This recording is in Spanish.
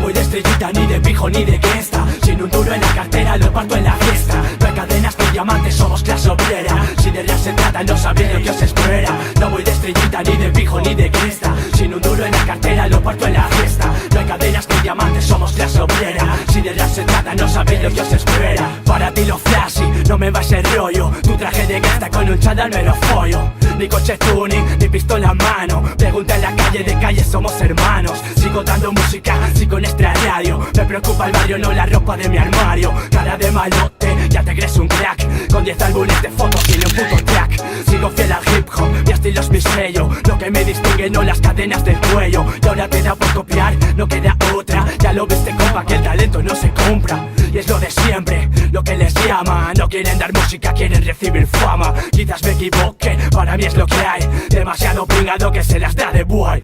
voy de estrellita, ni de pijo, ni de gangsta. Sin un duro en la cartera, lo parto en la fiesta. No hay cadenas ni diamantes, somos clase obrera. Si de real se trata, no sabéis lo que os espera. No voy de estrellita, ni de pijo, ni de gangsta. Sin un duro en la cartera, lo parto en la fiesta. No hay cadenas ni diamantes, somos clase obrera. Si de real se trata, no sabéis lo que os espera. Para ti lo flashy, no me va ese rollo. Tu traje de gangsta con un chándal me lo follo. Ni coche tuning, ni pistola en mano. Pregunta en la calle, de calle somos hermanos. Sigo dando música, sigo en esta radio. Me preocupa el barrio, no la ropa de mi armario. Cara de malote, ya te crees un crack. Con 10 álbumes de fotos y un puto track. Sigo fiel al hip hop, mi estilo es mi sello. Lo que me distingue no las cadenas del cuello. Y ahora te da por copiar, no queda otra. Ya lo viste compa, que el talento no se compra. Y es lo de siempre, lo que les llama. No quieren dar música, quieren recibir fama. Quizás me equivoque, para mí es lo que hay. Demasiado pringado que se las da de boy.